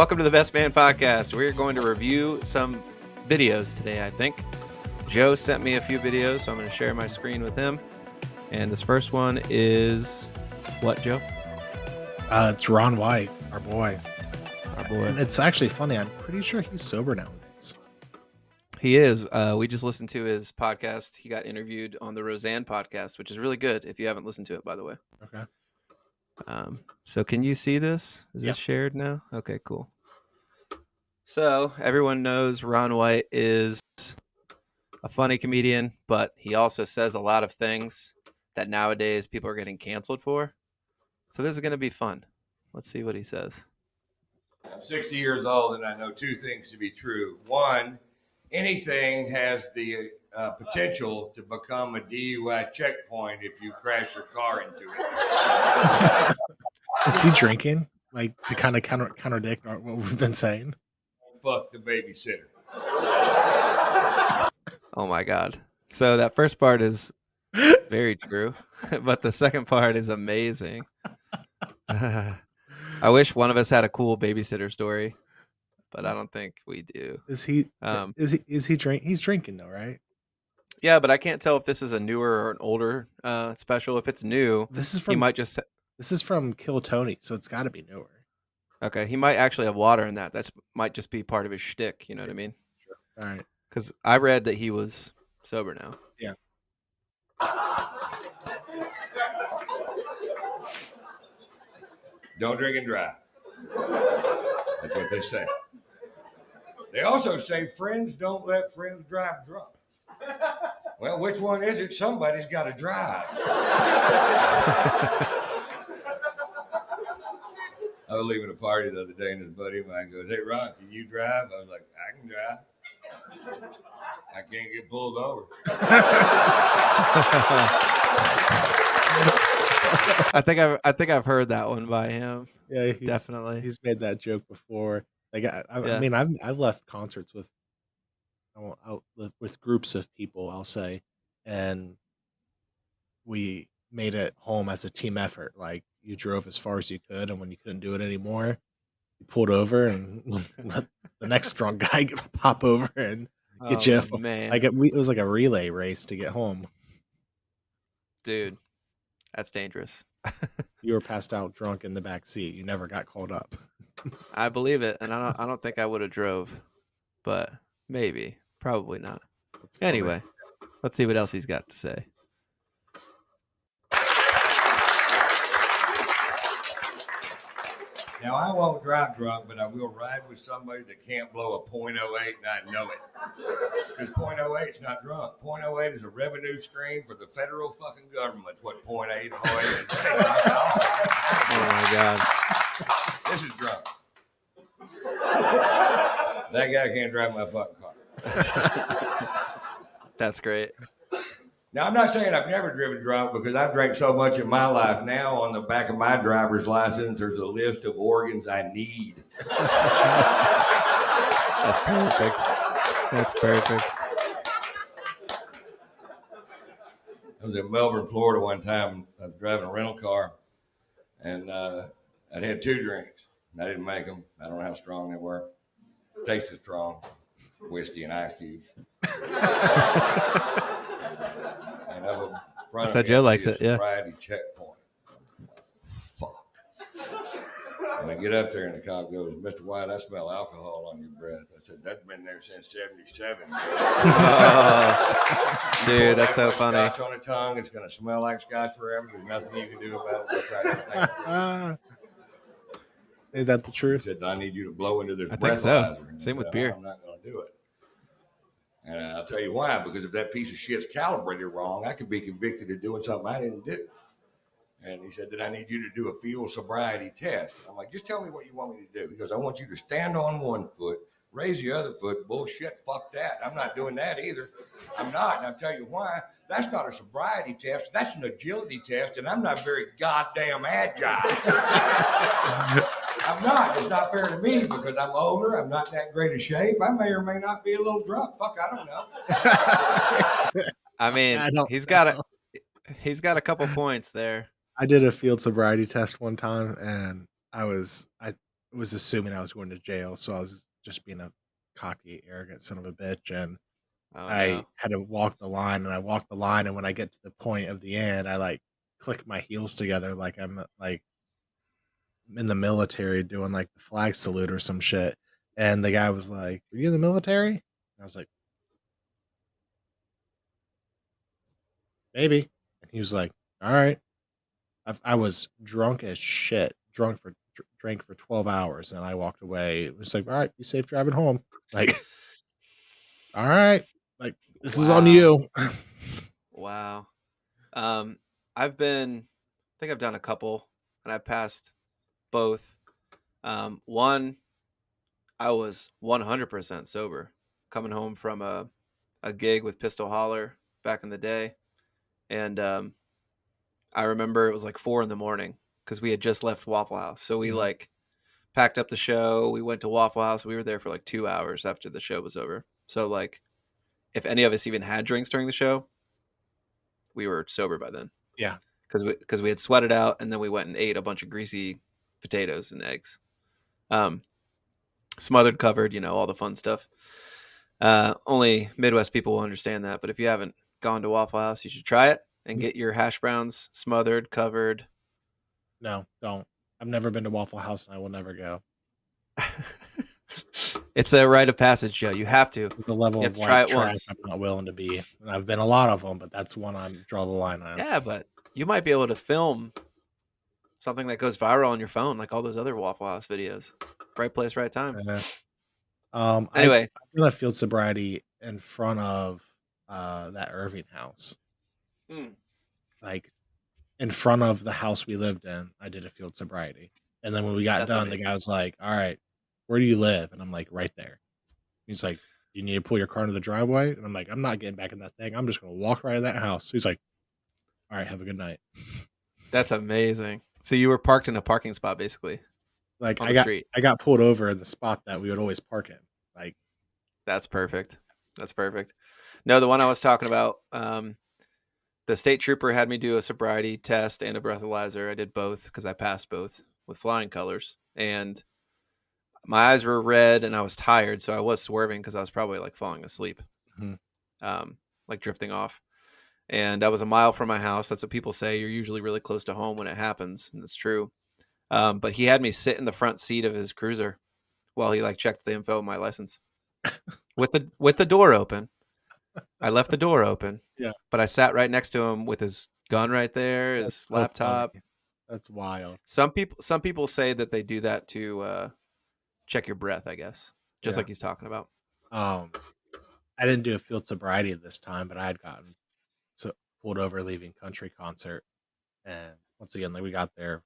Welcome to the Best Man Podcast. We're going to review some videos today, I think. Joe sent me a few videos, so I'm going to share my screen with him. And this first one is what, Joe? It's Ron White, our boy. Our boy. And it's actually funny. I'm pretty sure he's sober nowadays. He is. We just listened to his podcast. He got interviewed on the Roseanne podcast, which is really good if you haven't listened to it, by the way. Okay. So can you see this? Is Yep. this shared now? Okay, cool. So everyone knows Ron White is a funny comedian, but he also says a lot of things that nowadays people are getting canceled for. So this is going to be fun. Let's see what he says. I'm 60 years old and I know two things to be true. One, anything has the potential to become a DUI checkpoint if you crash your car into it. Is he drinking? Like to kind of contradict what we've been saying? Fuck the babysitter. Oh my God. So that first part is very true, but the second part is amazing. I wish one of us had a cool babysitter story, but I don't think we do. Is he drink? He's drinking though, right? Yeah, but I can't tell if this is a newer or an older special. If it's new, This is he from might just. This is from Kill Tony, so it's got to be newer. Okay, he might actually have water in that. That's might just be part of his shtick. You know what I mean? All right. Because I read that he was sober now. Yeah. Don't drink and drive. That's what they say. They also say friends don't let friends drive drunk. Well, which one is it? Somebody's got to drive. I was leaving a party the other day and this buddy of mine goes, "Hey, Ron, can you drive?" I was like, "I can drive. I can't get pulled over." I think I've heard that one by him. Yeah, Definitely. He's made that joke before. Like Yeah. I mean, I've left concerts with groups of people, I'll say, and we made it home as a team effort. Like you drove as far as you could, and when you couldn't do it anymore, you pulled over and let the next drunk guy pop over and get you. Man. Like it was like a relay race to get home. Dude, that's dangerous. You were passed out drunk in the back seat. You never got called up. I believe it, and I don't think I would have drove, but maybe, probably not. Anyway, let's see what else he's got to say. Now, I won't drive drunk, but I will ride with somebody that can't blow a .08 and I know it. Because .08 is not drunk. .08 is a revenue stream for the federal fucking government. What .08 is. Oh my God. This is drunk. That guy can't drive my fucking car. That's great. Now, I'm not saying I've never driven drunk because I've drank so much in my life. Now, on the back of my driver's license, there's a list of organs I need. That's perfect. That's perfect. I was in Melbourne, Florida one time. I was driving a rental car, and I'd had 2 drinks. I didn't make them. I don't know how strong they were. Tasted strong. Whiskey and ice cubes. And up in front That's of how me, Joe I likes see a it, yeah. sobriety checkpoint. Fuck. And I get up there and the cop goes, "Mr. White, I smell alcohol on your breath." I said, "That's been there since '77. Oh, dude, that's so funny. Scotch on the tongue, it's going to smell like scotch forever. There's nothing you can do about it. We'll try everything." Ain't that the He truth? said, "I need you to blow into this I think so. breathalyzer." And I Same with said, beer. "I'm not going to do it." And I'll tell you why, because if that piece of shit's calibrated wrong, I could be convicted of doing something I didn't do. And he said, "Then I need you to do a field sobriety test." I'm like, "Just tell me what you want me to do." He goes, "I want you to stand on one foot, raise the other foot." Bullshit, fuck that. I'm not doing that either. I'm not, and I'll tell you why. That's not a sobriety test. That's an agility test, and I'm not very goddamn agile. I'm not. It's not fair to me because I'm older. I'm not that great a shape. I may or may not be a little drunk. Fuck, I don't know. I mean, he's got a couple points there. I did a field sobriety test one time, and I was assuming I was going to jail, so I was just being a cocky, arrogant son of a bitch, and Oh I no. had to walk the line, and I walked the line, and when I get to the point of the end, I like click my heels together like I'm like in the military doing like the flag salute or some shit. And the guy was like, "Were you in the military?" And I was like, "Maybe." And he was like, "All right." I was drunk as shit, drank for 12 hours, and I walked away. It was like, "All right, be safe driving home." Like, "All right, like this is on Wow. you." Wow. Um, I've been, I think I've done a couple, and I passed both. One, I was 100% sober, coming home from a gig with Pistol Holler back in the day, and I remember it was like 4 in the morning because we had just left Waffle House, so we Mhm. like packed up the show. We went to Waffle House. We were there for like 2 hours after the show was over. So like, if any of us even had drinks during the show, we were sober by then. Yeah. Because we had sweated out, and then we went and ate a bunch of greasy potatoes and eggs, um, smothered, covered, all the fun stuff. Only Midwest people will understand that, but if you haven't gone to Waffle House, you should try it and Mm, get your hash browns smothered, covered. no, don't. I've never been to Waffle House, and I will never go. It's a rite of passage, Joe. You have to. The level You have of to try white it trash once. I'm not willing to be. And I've been a lot of them, but that's one I'm draw the line on. Yeah, but you might be able to film something that goes viral on your phone, like all those other Waffle House videos. Right place, right time. I've Anyway, done a field sobriety in front of that Irving house. Like in front of the house we lived in, I did a field sobriety. And then when we got that's done, the amazing. guy was like, "All right, where do you live?" And I'm like, "Right there." He's like, "Do you need to pull your car into the driveway?" And I'm like, "I'm not getting back in that thing. I'm just gonna walk right in that house." He's like, "All right, have a good night." That's amazing. So you were parked in a parking spot, basically, Like on the street. I got pulled over in the spot that we would always park in. Like, That's perfect. That's perfect. No, the one I was talking about, the state trooper had me do a sobriety test and a breathalyzer. I did both because I passed both with flying colors. And my eyes were red and I was tired. So I was swerving because I was probably like falling asleep, mhm. like drifting off. And I was a mile from my house. That's what people say. You're usually really close to home when it happens. And it's true. But he had me sit in the front seat of his cruiser while he like checked the info of my license with the door open. I left the door open, Yeah, but I sat right next to him with his gun right there, that's his so funny. laptop. That's wild. Some people say that they do that to check your breath, I guess, just Yeah. like he's talking about. Um, I didn't do a field sobriety this time, but I had gotten so pulled over leaving country concert, and once again, like we got there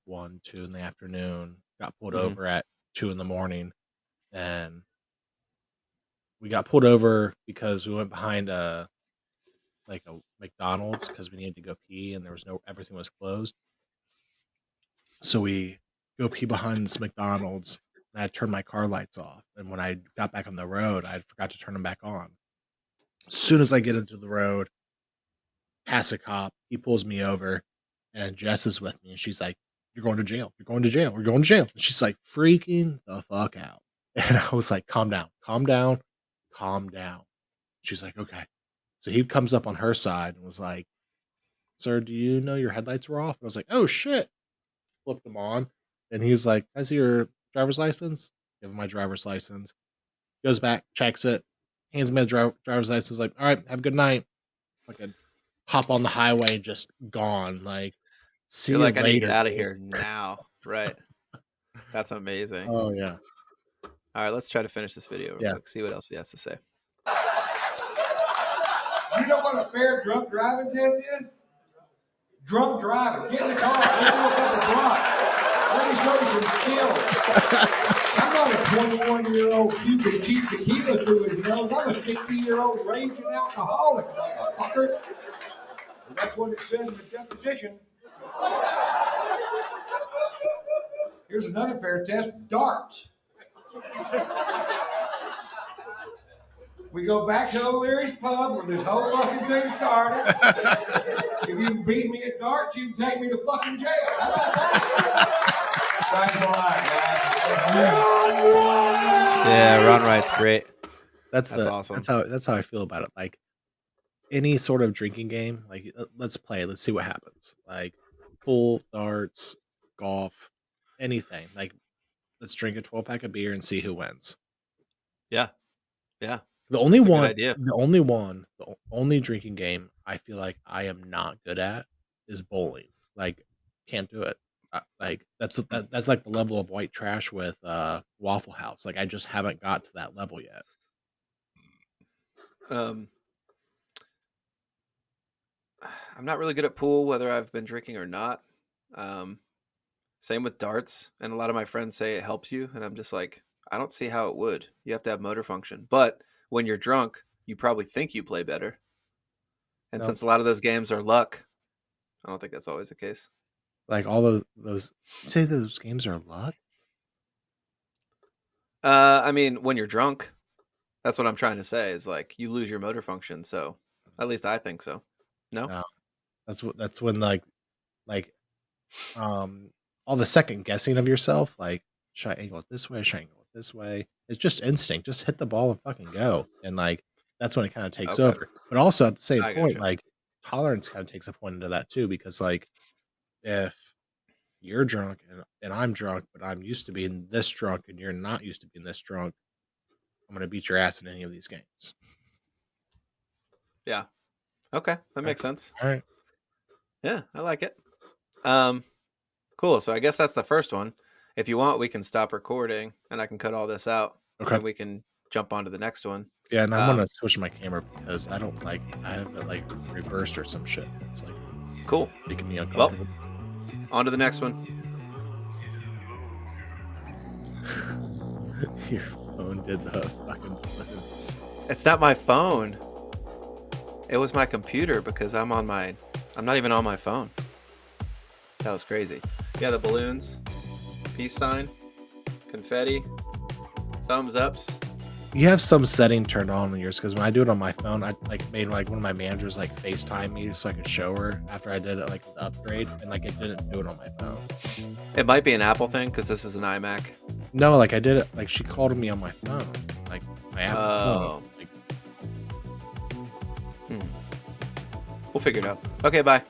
1, 2 in the afternoon, got pulled Hmm. over at 2 in the morning, and we got pulled over because we went behind a like a McDonald's because we needed to go pee and there was no everything was closed. So we go pee behind this McDonald's and I turned my car lights off. And when I got back on the road, I forgot to turn them back on. As soon as I get into the road, pass a cop, he pulls me over, and Jess is with me, and she's like, "You're going to jail. You're going to jail. We're going to jail." And she's like freaking the fuck out. And I was like, "Calm down, calm down, calm down." She's like, "Okay." So he comes up on her side and was like, "Sir, do you know your headlights were off?" And I was like, "Oh shit." Flipped them on. And he's like, "Can I see your driver's license?" Give him my driver's license. Goes back, checks it, hands me the driver's license. Like, "All right, have a good night." Fucking hop on the highway, just gone. Like, see You're you like, I need to get later, out of dude. here now, right? That's amazing. Oh yeah, All right, let's try to finish this video real yeah. quick. See what else he has to say. You know what a fair drunk driving test is? Drunk driving. Get in the car. Let's do a couple blocks. Let me show you some skills. I'm not a 21-year-old Cuban cheap tequila through his nose. I'm a 60-year-old raging alcoholic, motherfucker. And that's what it said in the deposition. Here's another fair test, darts. We go back to O'Leary's pub where this whole fucking thing started. If you can beat me at darts, you can take me to fucking jail. How about that? Thanks a lot, guys. Yeah, Ron Wright's great. That's awesome. That's how I feel about it. Like any sort of drinking game, like let's play, let's see what happens. Like pool, darts, golf, anything. Like let's drink a 12-pack of beer and see who wins. Yeah. Yeah. The only That's a good one, idea. the only drinking game I feel like I am not good at is bowling. Like, can't do it. Like that's like the level of white trash with Waffle House. Like I just haven't got to that level yet. I'm not really good at pool, whether I've been drinking or not. Same with darts, and a lot of my friends say it helps you, and I'm just like, I don't see how it would. You have to have motor function, but when you're drunk, you probably think you play better. And No. since a lot of those games are luck, I don't think that's always the case. Like all those say those games are luck. I mean, when you're drunk, that's what I'm trying to say. Is like you lose your motor function. So, at least I think so. No. No, that's when like all the second guessing of yourself. Like should I angle it this way? Should I angle it this way? It's just instinct. Just hit the ball and fucking go. And like that's when it kind of takes Okay. over. But also at the same I point, gotcha. like tolerance kind of takes a point into that too, because like if you're drunk and I'm drunk, but I'm used to being this drunk and you're not used to being this drunk, I'm gonna beat your ass in any of these games. Yeah. Okay, that makes sense. All right. Yeah, I like it. Cool. So I guess that's the first one. If you want, we can stop recording and I can cut all this out. Okay. And we can jump on to the next one. Yeah, and I'm gonna switch my camera because I don't like I have it like reversed or some shit. It's like Cool. making me Well, uncomfortable. on to the next one. Your phone did the fucking balloons. It's not my phone. It was my computer because I'm not even on my phone. That was crazy. Yeah, the balloons, peace sign, confetti, thumbs ups. You have some setting turned on yours because when I do it on my phone, I like made like one of my managers like FaceTime me so I could show her after I did it like the upgrade, and like it didn't do it on my phone. It might be an Apple thing because this is an iMac. No, like I did it like she called me on my phone, like my Apple phone. Like, We'll figure it out. Okay, bye.